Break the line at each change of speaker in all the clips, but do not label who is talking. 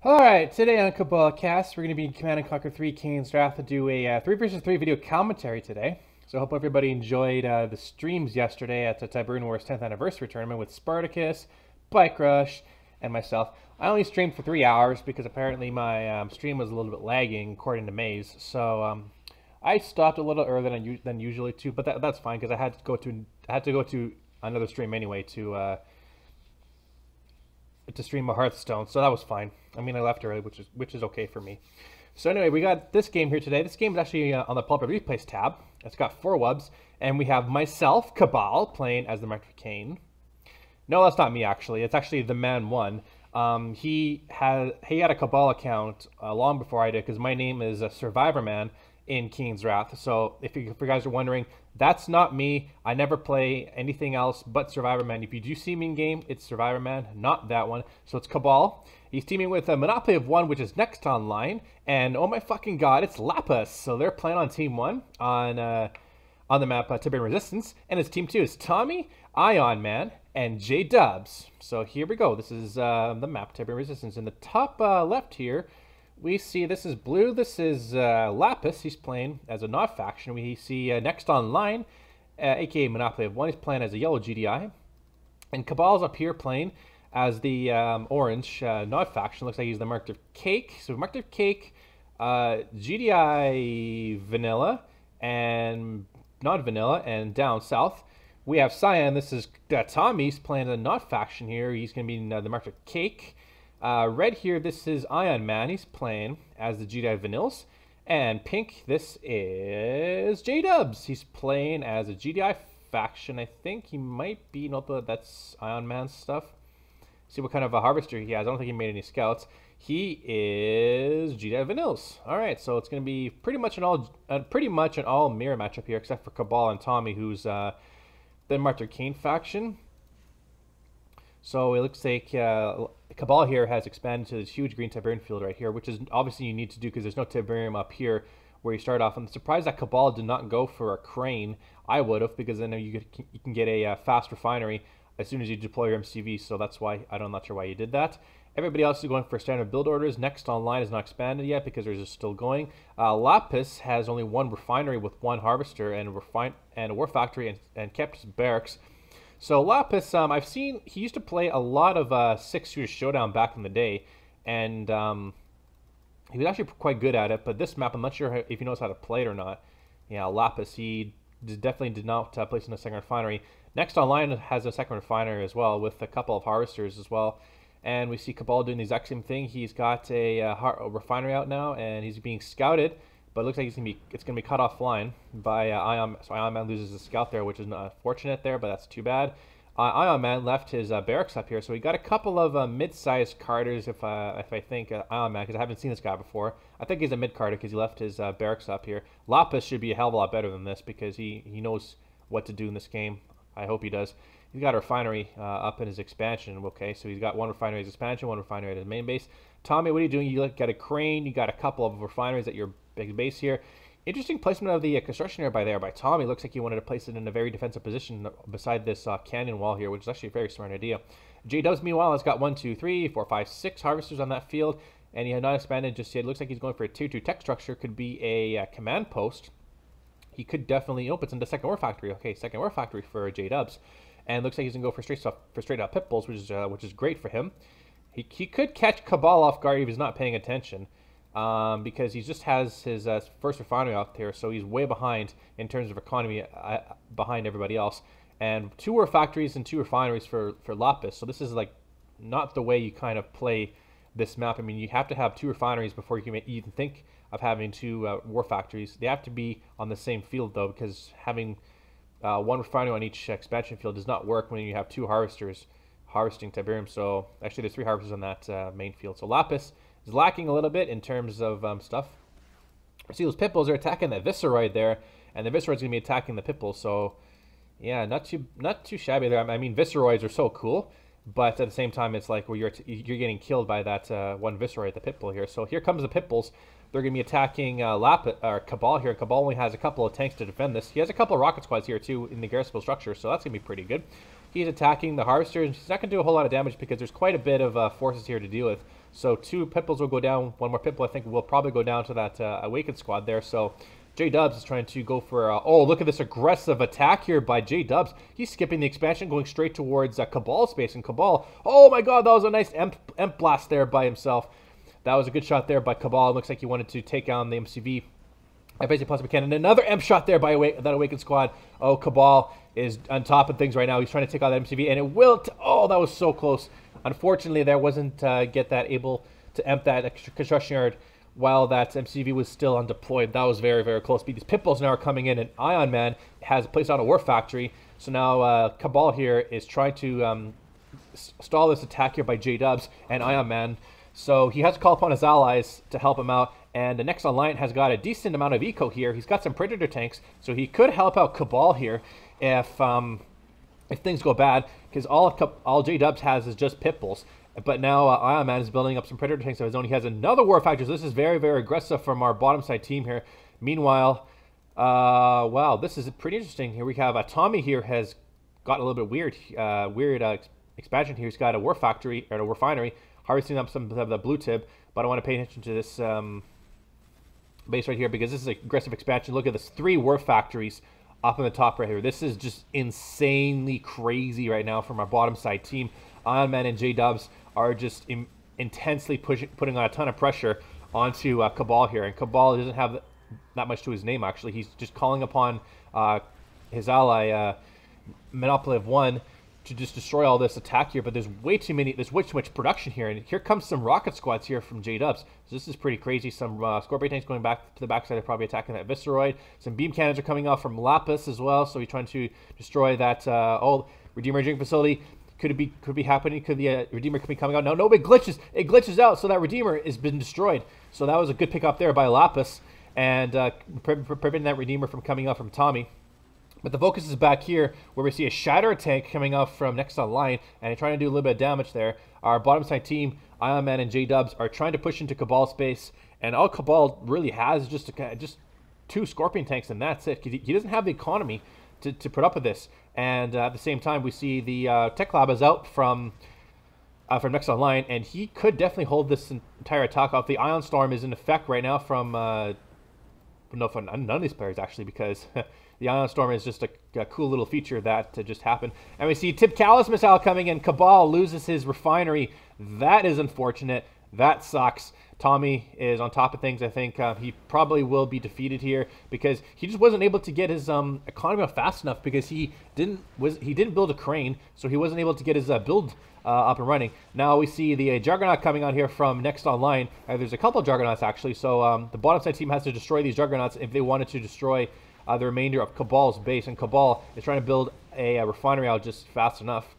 Alright, today on Cabal Cast, we're going to be in Command & Conquer 3 Kane's Wrath to do a 3 versus 3 video commentary today. So I hope everybody enjoyed the streams yesterday at the Tiberium Wars 10th Anniversary Tournament with Spartacus, Bike Rush, and myself. I only streamed for 3 hours because apparently my stream was a little bit lagging according to Maze. So I stopped a little earlier than usually too, but that's fine because I had to go to another stream anyway to stream a Hearthstone, so that was fine. I mean, I left early, which is okay for me. So anyway, we got this game here today. This game is actually on the Public Replays tab. It's got 4 wubs, and we have myself, Cabal, playing as the Mark Kane. No, that's not me actually. It's actually the man one. He had a Cabal account long before I did because my name is Survivor Man in Kane's Wrath. So if you guys are wondering, that's not me. I never play anything else but Survivor Man. If you do see me in game, it's Survivor Man, not that one. So it's Cabal. He's teaming with a Monopoly of 1, which is next online, and oh my fucking god, it's Lapis. So they're playing on Team 1 on the map Tiberium Resistance, and his Team 2 is Tommy, Ion Man, and J Dubs. So here we go. This is the map Tiberium Resistance. In the top left here, we see this is blue. This is Lapis. He's playing as a not faction. We see next online, aka Monopoly of 1. He's playing as a yellow GDI, and Cabal's up here playing as the orange not faction. Looks like he's the Marked of Cake. So Marked of Cake, GDI Vanilla, and not Vanilla, and down south we have Cyan. This is Tommy's playing a not faction here. He's going to be the Marked of Cake. Red here, this is Ion Man. He's playing as the GDI Vanillas. And pink, this is J Dubs. He's playing as a GDI faction. I think he might be, that's Ion Man's stuff. See what kind of a harvester he has. I don't think he made any scouts. He is GDI Vanillas. All right, so it's going to be pretty much an all mirror matchup here, except for Cabal and Tommy, who's the Martyr Kane faction. So it looks like Cabal here has expanded to this huge green Tiberium field right here, which is obviously you need to do because there's no Tiberium up here where you start off. I'm surprised that Cabal did not go for a crane. I would have, because then you can get a fast refinery as soon as you deploy your MCV. So that's why I'm not sure why you did that. Everybody else is going for standard build orders. Next online is not expanded yet because they're just still going. Lapis has only 1 refinery with 1 harvester and a war factory and kept his barracks. So Lapis, I've seen he used to play a lot of 6-shooter showdown back in the day, and he was actually quite good at it. But this map, I'm not sure if he knows how to play it or not. Yeah, Lapis, he definitely did not place in a second refinery. Next online has a second refinery as well, with a couple of harvesters as well. And we see Cabal doing the exact same thing. He's got a refinery out now, and he's being scouted. But it looks like it's gonna be cut offline by Ion. So Ion Man loses the scout there, which is not fortunate there, but that's too bad. Ion Man left his barracks up here, so he got a couple of mid-sized carters. If I think Ion Man, because I haven't seen this guy before. I think he's a mid-carter because he left his barracks up here. Lapis should be a hell of a lot better than this because he knows what to do in this game. I hope he does. He's got a refinery up in his expansion. Okay, so he's got 1 refinery at his expansion, 1 refinery at his main base. Tommy, what are you doing? You got a crane. You got a couple of refineries at your big base here. Interesting placement of the construction area by Tommy. Looks like he wanted to place it in a very defensive position beside this canyon wall here, which is actually a very smart idea. J Dubs, meanwhile, has got 1, 2, 3, 4, 5, 6 harvesters on that field, and he had not expanded just yet. Looks like he's going for a tier 2 tech structure. Could be a command post. He could definitely it's into second war factory. Okay, second war factory for J Dubs, and looks like he's gonna go for straight out pit bulls, which is great for him. He could catch Cabal off guard if he's not paying attention. Because he just has his first refinery out there, so he's way behind in terms of economy, behind everybody else. And 2 war factories and 2 refineries for Lapis. So this is like not the way you kind of play this map. I mean, you have to have 2 refineries before you can even think of having 2 war factories. They have to be on the same field though, because having 1 refinery on each expansion field does not work when you have 2 harvesters harvesting Tiberium. So actually, there's 3 harvesters on that main field. So Lapis is lacking a little bit in terms of stuff. See, those pit bulls are attacking that Viceroid there, and the Viceroid's gonna be attacking the pit bulls. So yeah, not too shabby there. I mean, Viceroids are so cool, but at the same time, it's like, well, you're getting killed by that 1 Viceroid at the pit bull here. So here comes the pit bulls. They're gonna be attacking Cabal here. Cabal only has a couple of tanks to defend this. He has a couple of rocket squads here too in the garrisonable structure, so that's gonna be pretty good. He's attacking the harvesters. He's not gonna do a whole lot of damage because there's quite a bit of forces here to deal with. So 2 Pitbulls will go down. 1 more Pitbull, I think, will probably go down to that Awakened squad there. So J-Dubs is trying to go for... oh, look at this aggressive attack here by J-Dubs. He's skipping the expansion, going straight towards Cabal space. And Cabal, oh my god, that was a nice Emp blast there by himself. That was a good shot there by Cabal. It looks like he wanted to take down the MCV as best he possibly can. And another Emp shot there by that Awakened squad. Oh, Cabal is on top of things right now. He's trying to take out that MCV, and it will... oh, that was so close. Unfortunately, there wasn't able to Emp that construction yard while that MCV was still undeployed. That was very, very close. But these Pitbulls now are coming in, and Ion Man has placed out a War Factory. So now Cabal here is trying to stall this attack here by J-Dubs and Ion Man. So he has to call upon his allies to help him out. And the next online has got a decent amount of eco here. He's got some Predator tanks, so he could help out Cabal here if things go bad, because all J-Dubs has is just Pitbulls. But now Ion Man is building up some Predator tanks of his own. He has another War Factory, so this is very, very aggressive from our bottom side team here. Meanwhile, wow, this is pretty interesting. Here we have Tommy here has got a little bit weird expansion here. He's got a War Factory, or a Refinery, harvesting up some of the blue tib. But I want to pay attention to this base right here, because this is an aggressive expansion. Look at this, 3 War Factories up in the top right here. This is just insanely crazy right now from our bottom side team. Ion Man and J-Dubs are just intensely putting on a ton of pressure onto Cabal here. And Cabal doesn't have that much to his name, actually. He's just calling upon his ally, Monopoly of One, to just destroy all this attack here. But there's way too much production here. And here comes some rocket squads here from J-Dubs. So this is pretty crazy. Some Scorpion tanks going back to the backside, probably attacking that Visceroid. Some beam cannons are coming off from Lapis as well. So he's trying to destroy that Redeemer Engineering Facility. Could be happening? Could the Redeemer be coming out? No, it glitches. It glitches out, so that Redeemer has been destroyed. So that was a good pick up there by Lapis, and preventing that Redeemer from coming out from Tommy. But the focus is back here, where we see a Shatter tank coming out from next online, and trying to do a little bit of damage there. Our bottom side team, Ion Man and J-Dubs, are trying to push into Cabal space, and all Cabal really has is just 2 Scorpion tanks, and that's it. He doesn't have the economy to put up with this. And at the same time, we see the Tech Lab is out from next online, and he could definitely hold this entire attack off. The Ion Storm is in effect right now from from none of these players, actually, because the Ion Storm is just a cool little feature that just happened. And we see Tip Callus Missile coming in. Cabal loses his refinery. That is unfortunate. That sucks. Tommy is on top of things. I think he probably will be defeated here, because he just wasn't able to get his economy up fast enough, because he didn't build a crane, so he wasn't able to get his build up and running. Now we see the Juggernaut coming out here from next online. There's a couple of Juggernauts, actually, so the bottom side team has to destroy these Juggernauts if they wanted to destroy the remainder of Cabal's base, and Cabal is trying to build a refinery out just fast enough,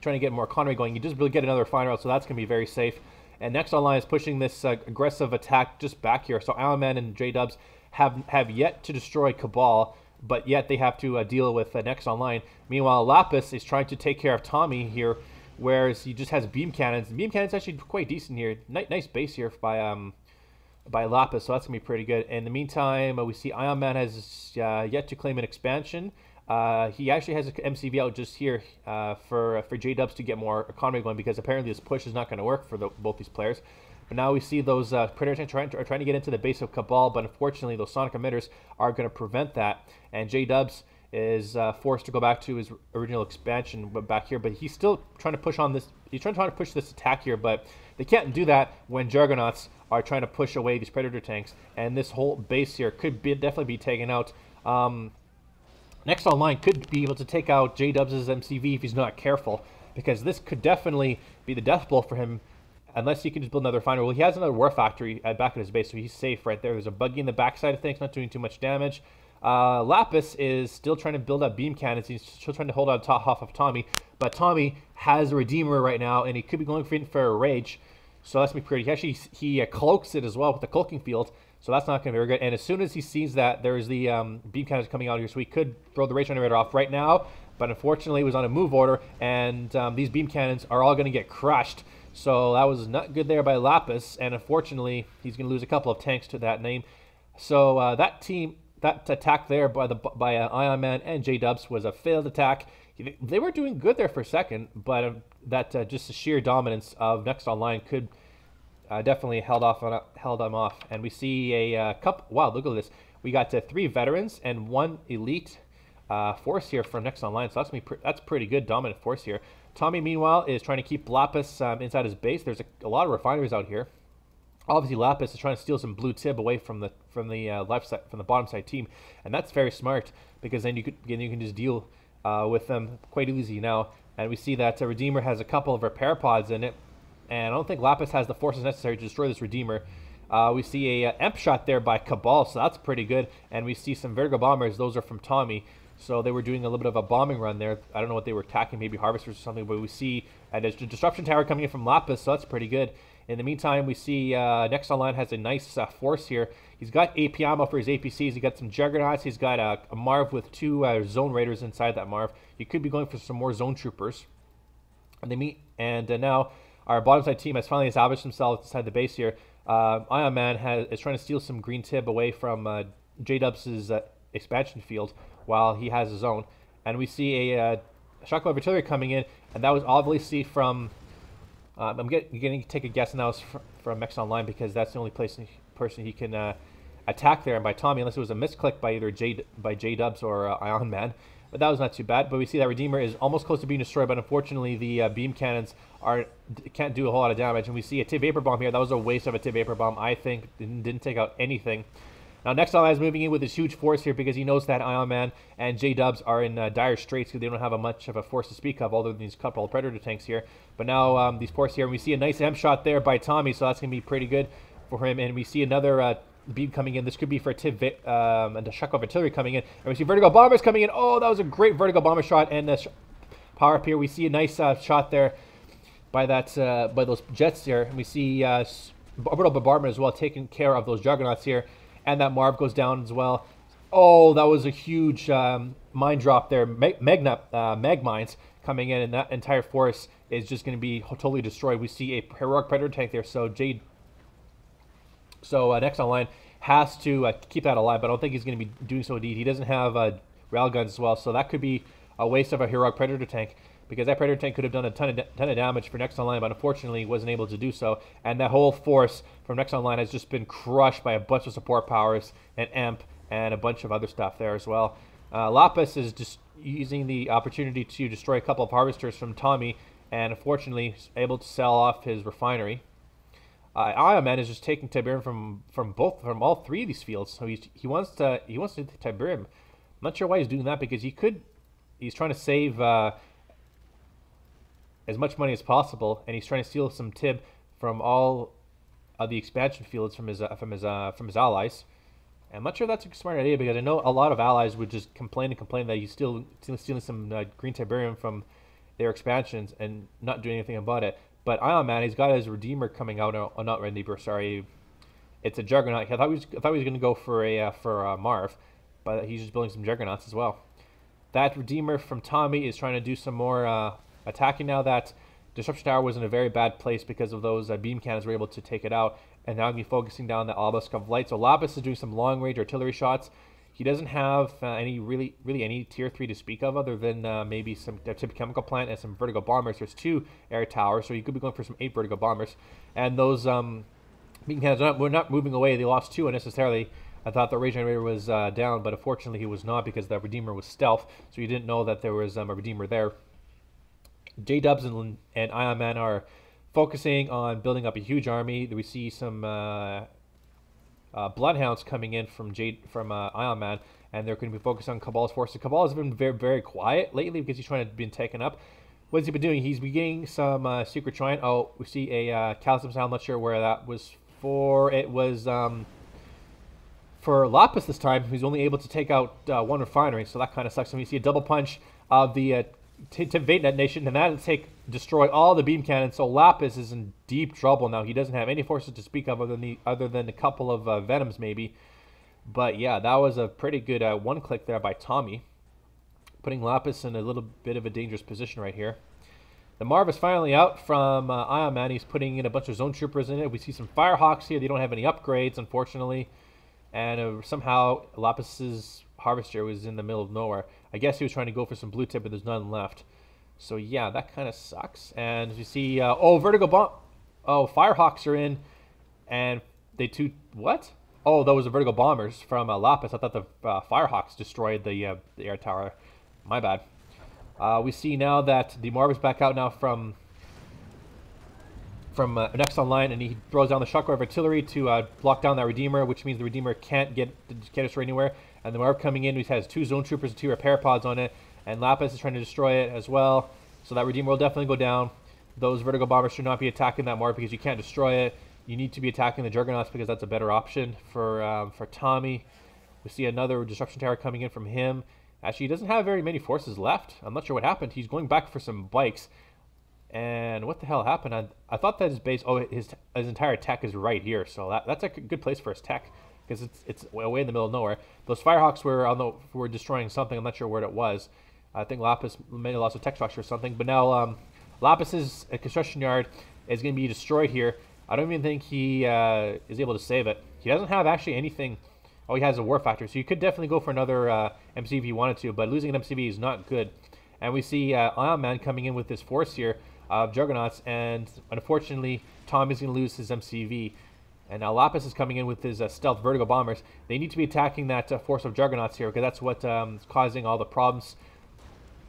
trying to get more economy going. You just really get another refinery out, so that's going to be very safe. And next online is pushing this aggressive attack just back here. So Ion Man and J-Dubs have yet to destroy Cabal, but yet they have to deal with next online. Meanwhile, Lapis is trying to take care of Tommy here, whereas he just has beam cannons. Beam cannons actually quite decent here. Nice base here by Lapis, so that's gonna be pretty good. In the meantime, we see Ion Man has yet to claim an expansion. He actually has an MCV out just here for J-Dubs to get more economy going, because apparently this push is not going to work for both these players. But now we see those Predators trying to get into the base of Cabal, but unfortunately those sonic emitters are going to prevent that. And J-Dubs is forced to go back to his original expansion back here, but he's still trying to push on this. He's trying to push this attack here, but they can't do that when Juggernauts are trying to push away these Predator tanks, and this whole base here could definitely be taken out. Next online could be able to take out J-Dubs' MCV if he's not careful, because this could definitely be the death blow for him, unless he can just build another refinery. Well, he has another War Factory back at his base, so he's safe right there. There's a buggy in the backside of things, not doing too much damage. Lapis is still trying to build up beam cannons. He's still trying to hold on top of Tommy, but Tommy has a Redeemer right now, and he could be going for a Rage, so that's going to be pretty. Actually, he cloaks it as well with the cloaking field. So that's not going to be very good. And as soon as he sees that there's the beam cannons coming out here, so he could throw the Rage Generator off right now. But unfortunately, it was on a move order, and these beam cannons are all going to get crushed. So that was not good there by Lapis, and unfortunately, he's going to lose a couple of tanks to that name. So that attack there by Ion Man and J-Dubs was a failed attack. They were doing good there for a second, but just the sheer dominance of Next Online could definitely held them off. And we see a couple. Wow, look at this. We got 3 veterans and 1 elite force here from next online. So that's pretty good dominant force here. Tommy, meanwhile, is trying to keep Lapis inside his base. There's a lot of refineries out here. Obviously, Lapis is trying to steal some blue tib away from the left side, from the bottom side team, and that's very smart because then you can just deal with them quite easy now. And we see that Redeemer has a couple of repair pods in it, and I don't think Lapis has the forces necessary to destroy this Redeemer. We see a Emp shot there by Cabal, so that's pretty good. And we see some Vertigo bombers. Those are from Tommy. So they were doing a little bit of a bombing run there. I don't know what they were attacking, maybe harvesters or something, but we see a disruption tower coming in from Lapis, so that's pretty good. In the meantime, we see next online has a nice force here. He's got AP ammo for his APCs. He's got some Juggernauts. He's got a Marv with 2 Zone Raiders inside that Marv. He could be going for some more Zone Troopers. And now our bottom side team has finally established themselves inside the base here. Ion Man is trying to steal some green tib away from J-Dubs' expansion field while he has his own. And we see a shock wave artillery coming in, and that was obviously from... I'm getting to take a guess, and that was from X Online because that's the only person he can attack there, and by Tommy, unless it was a misclick by either J-Dubs or Ion Man. But that was not too bad. But we see that Redeemer is almost close to being destroyed, but unfortunately the beam cannons can't do a whole lot of damage. And we see a Tib Vapor Bomb here. That was a waste of a Tib Vapor Bomb. I think didn't take out anything. Now, next Ion Man is moving in with his huge force here because he knows that Ion Man and J-Dubs are in dire straits because they don't have much of a force to speak of other than these couple of Predator tanks here. But now these force here, and we see a nice M shot there by Tommy, so that's going to be pretty good for him. And we see another beam coming in. This could be for Tib and the shock of artillery coming in. And we see Vertigo Bombers coming in. Oh, that was a great Vertigo Bomber shot. And the power up here, we see a nice shot there by by those jets here. And we see Orbital Bombardment as well taking care of those Juggernauts here. And that Marv goes down as well. Oh, that was a huge mine drop there. Mag mines coming in, and that entire force is just going to be totally destroyed. We see a heroic Predator tank there, so next online has to keep that alive, but I don't think he's going to be doing so indeed. He doesn't have rail guns as well, so that could be a waste of a heroic Predator tank, because that Predator tank could have done a ton of damage for next online, but unfortunately wasn't able to do so. And that whole force from next online has just been crushed by a bunch of support powers and Emp and a bunch of other stuff there as well. Lapis is just using the opportunity to destroy a couple of harvesters from Tommy, and unfortunately able to sell off his refinery. Ion Man is just taking Tiberium from all 3 of these fields. So he wants to take Tiberium. I'm not sure why he's doing that, because he's trying to save as much money as possible, and he's trying to steal some Tib from all of the expansion fields from his allies. And I'm not sure that's a smart idea, because I know a lot of allies would just complain that he's still stealing some green Tiberium from their expansions and not doing anything about it. But Ion Man, he's got his Redeemer coming out. Oh, not Redeemer, sorry. It's a Juggernaut. I thought he was going to go for a Marv, but he's just building some Juggernauts as well. That Redeemer from Tommy is trying to do some more attacking now. That Disruption Tower was in a very bad place because of those beam cannons were able to take it out. And now he's focusing down the obelisk of light. So Lapis is doing some long-range artillery shots. He doesn't have any really any tier 3 to speak of, other than maybe some Tib chemical plant and some Vertigo bombers. There's 2 air towers, so you could be going for some 8 Vertigo bombers. And those beam cannons were not moving away. They lost 2 unnecessarily. I thought the Rage Generator was down, but unfortunately he was not, because the Redeemer was stealth, so you didn't know that there was a Redeemer there. J-Dubs and Ion Man are focusing on building up a huge army. We see some Bloodhounds coming in from Ion Man, and they're going to be focused on Cabal's forces. Cabal has been very, very quiet lately because he's trying to be taken up. What has he been doing? He's been getting some secret shrine. Oh, we see a Calism Sound. I'm not sure where that was for. It was for Lapis this time. He's only able to take out 1 refinery, so that kind of sucks. And we see a double punch of the Tib Vate Nation, and that'll destroy all the beam cannons. So Lapis is in deep trouble now. He doesn't have any forces to speak of other than a couple of Venoms maybe. But yeah, that was a pretty good one click there by Tommy, putting Lapis in a little bit of a dangerous position right here. The Marv is finally out from Ion Man. He's putting in a bunch of Zone Troopers in it. We see some Firehawks here. They don't have any upgrades, unfortunately. And somehow Lapis's Harvester was in the middle of nowhere. I guess he was trying to go for some blue tip, but there's none left. So yeah, that kind of sucks. And as you see, oh, Vertigo Bomb. Oh, Firehawks are in. And they what? Oh, that was the vertical bombers from Lapis. I thought the Firehawks destroyed the air tower. My bad. We see now that the Marv is back out now from next online, and he throws down the shockwave artillery to block down that Redeemer, which means the Redeemer can't destroyed anywhere. And the Marv coming in, he has 2 zone troopers and 2 repair pods on it, and Lapis is trying to destroy it as well. So that Redeemer will definitely go down. Those vertical bombers should not be attacking that Marv because you can't destroy it. You need to be attacking the Juggernauts because that's a better option for Tommy. We see another disruption tower coming in from him. Actually, he doesn't have very many forces left. I'm not sure what happened. He's going back for some bikes. And what the hell happened? I thought that his base, his entire tech is right here. So that's a good place for his tech because it's way in the middle of nowhere. Those Firehawks were destroying something. I'm not sure what it was. I think Lapis may have lost a tech structure or something. But now Lapis's construction yard is going to be destroyed here. I don't even think he is able to save it. He doesn't have actually anything. Oh, he has a war factor, so you could definitely go for another MCV if you wanted to, but losing an MCV is not good. And we see Ion Man coming in with this force here of Juggernauts, and unfortunately, Tommy's going to lose his MCV. And now Lapis is coming in with his stealth vertical bombers. They need to be attacking that force of Juggernauts here, because that's what is causing all the problems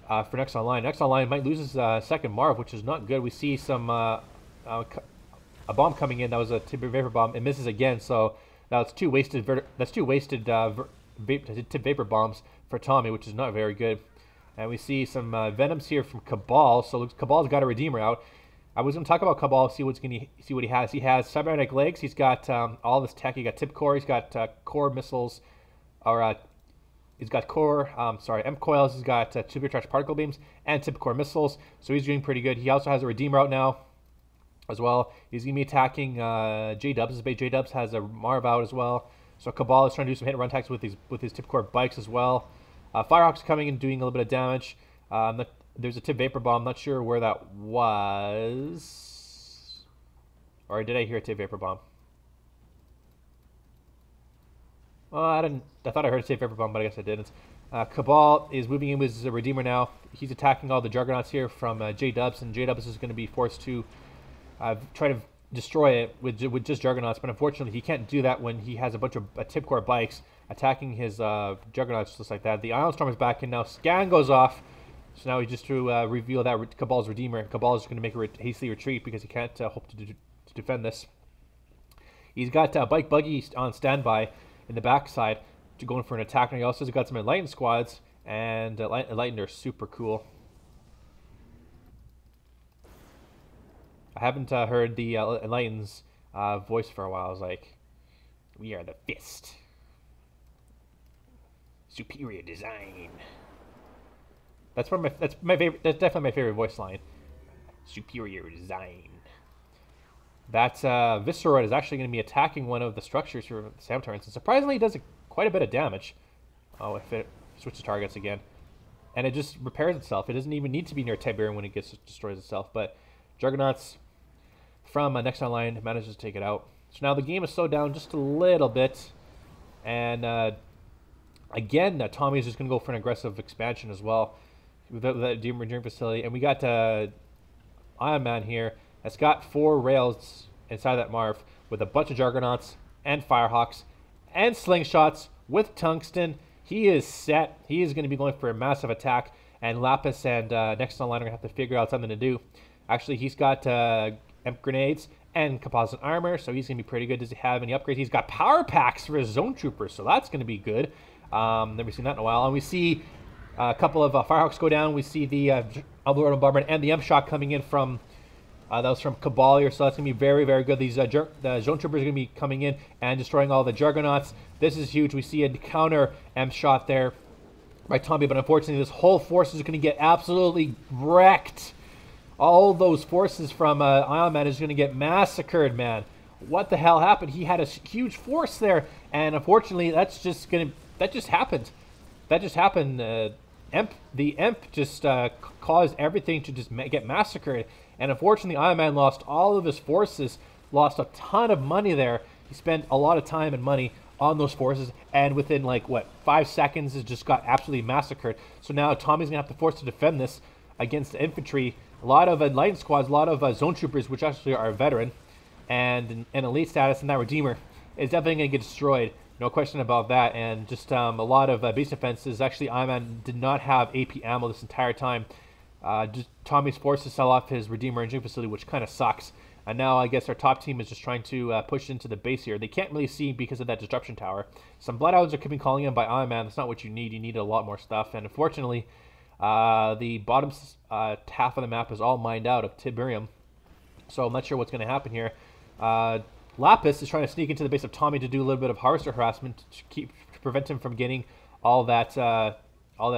for Next Online. Next Online might lose his second Marv, which is not good. We see some a bomb coming in. That was a Tib Vapor bomb. It misses again, so now it's 2 wasted. That's 2 wasted Tib Vapor bombs for Tommy, which is not very good. And we see some Venoms here from Cabal. So Cabal's got a Redeemer out. I was going to talk about Cabal, see what he has. He has cybernetic legs. He's got all this tech. He got tip core. He's got core missiles, or he's got core. M coils. He's got supercharged particle beams and tip core missiles. So he's doing pretty good. He also has a Redeemer out now as well. He's going to be attacking J-Dubs. J-Dubs has a Marv out as well. So Cabal is trying to do some hit and run attacks with his tip core bikes as well. Firehawk's coming and doing a little bit of damage. There's a Tib Vapor Bomb. I'm not sure where that was. Or did I hear a Tib Vapor Bomb? Well, I thought I heard a Tib Vapor Bomb, but I guess I didn't. Cabal is moving in with his Redeemer now. He's attacking all the Juggernauts here from J-Dubs, and J-Dubs is going to be forced to try to destroy it with just Juggernauts, but unfortunately he can't do that when he has a bunch of tip core bikes attacking his Juggernauts just like that. The Ion Storm is back in now. Scan goes off, so now he just to reveal that Cabal's Redeemer, and Cabal is going to make a hastily retreat because he can't hope to defend this. He's got bike buggy on standby in the backside to go in for an attack, and he also has got some Enlightened squads, and Enlightened are super cool. I haven't heard the Enlightened's voice for a while. I was like, "We are the Fist. Superior design." That's my favorite. That's definitely my favorite voice line. Superior design. That Visceroid is actually going to be attacking one of the structures for Sam turns, and surprisingly, it does quite a bit of damage. Oh, if it switches targets again, and it just repairs itself. It doesn't even need to be near Tiberium when it destroys itself. But Juggernauts from Next Online manages to take it out. So now the game is slowed down just a little bit, and again, Tommy is just going to go for an aggressive expansion as well with that engineering facility. And we got Ion Man here that's got 4 rails inside that Marv with a bunch of Juggernauts and Firehawks and Slingshots with Tungsten. He is set. He is going to be going for a massive attack, and Lapis and Next Online are going to have to figure out something to do. Actually, he's got Emp grenades and composite armor, so he's going to be pretty good. Does he have any upgrades? He's got power packs for his zone troopers, so that's going to be good. Never seen that in a while. And we see a couple of Firehawks go down. We see the Alberto Bombardment and the M-Shock coming in from, that was from Cabal here, so that's going to be very, very good. These the zone troopers are going to be coming in and destroying all the Juggernauts. This is huge. We see a counter M-Shot there by Tommy, but unfortunately this whole force is going to get absolutely wrecked. All those forces from Ion Man is going to get massacred, man. What the hell happened? He had a huge force there, and unfortunately, that just happened. The Emp just caused everything to just get massacred, and unfortunately, Ion Man lost all of his forces, lost a ton of money there. He spent a lot of time and money on those forces, and within like 5 seconds, it just got absolutely massacred. So now Tommy's gonna have to force to defend this against the infantry. A lot of Enlightened squads, a lot of zone troopers, which actually are veteran. and an elite status, and that Redeemer is definitely going to get destroyed. No question about that. And just a lot of base defenses. Actually, Iron Man did not have AP ammo this entire time. Just Tommy's forced to sell off his Redeemer engineering facility, which kind of sucks. And now I guess our top team is just trying to push into the base here. They can't really see because of that disruption tower. Some Bloodhounds are keeping calling in by Iron Man. That's not what you need. You need a lot more stuff. And unfortunately, the bottom half of the map is all mined out of Tiberium. So I'm not sure what's going to happen here. Lapis is trying to sneak into the base of Tommy to do a little bit of harvester harassment to prevent him from getting all that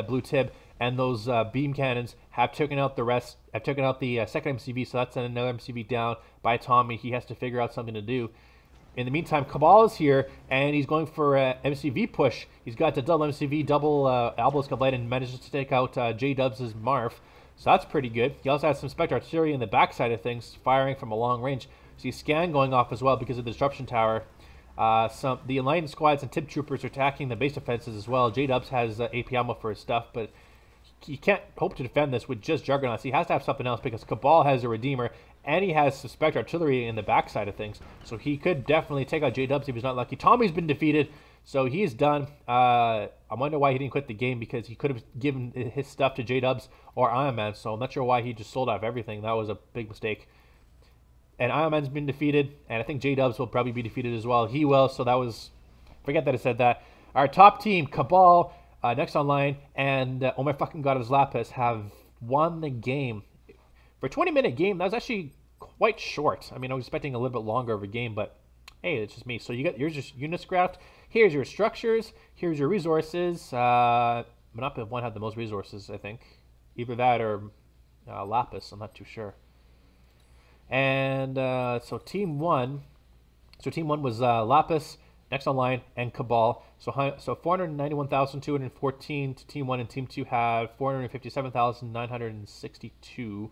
blue tib. And those beam cannons have taken out the rest. Have taken out the second MCV, so that's another MCV down by Tommy. He has to figure out something to do. In the meantime, Cabal is here, and he's going for an MCV push. He's got the double MCV, double Albos Complete, and manages to take out J-Dubs' Marv. So that's pretty good. He also has some Spectre Artillery in the backside of things, firing from a long range. See Scan going off as well because of the Disruption Tower. The Alliance Squads and Tip Troopers are attacking the base defenses as well. J-Dubs has AP ammo for his stuff, but he can't hope to defend this with just Juggernauts. He has to have something else because Cabal has a Redeemer, and he has Spectre Artillery in the backside of things. So he could definitely take out J-Dubs if he's not lucky. Tommy's been defeated, so he's done. I wonder why he didn't quit the game, because he could have given his stuff to J-Dubs or Iron Man, so I'm not sure why he just sold off everything. That was a big mistake. And Iron Man's been defeated, and I think J-Dubs will probably be defeated as well. He will, so that was... Forget that I said that. Our top team, Cabal, next online, and oh my fucking god, his Lapis have won the game. For a 20-minute game, that was actually quite short. I mean, I was expecting a little bit longer of a game, but hey, it's just me. So here's your units graphed. Here's your structures. Here's your resources. Monopoly 1 had the most resources, I think. Either that or Lapis. I'm not too sure. And so Team 1. So Team 1 was Lapis, next online, and Cabal. So 491,214 to Team 1, and Team 2 had 457,962.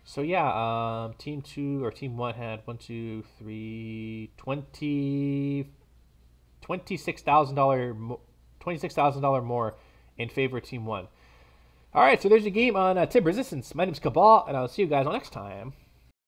So yeah, Team 2 or Team 1 had $26,000 more in favor of Team 1. All right, so there's your game on Tib Resistance. My name's Cabal, and I'll see you guys on next time.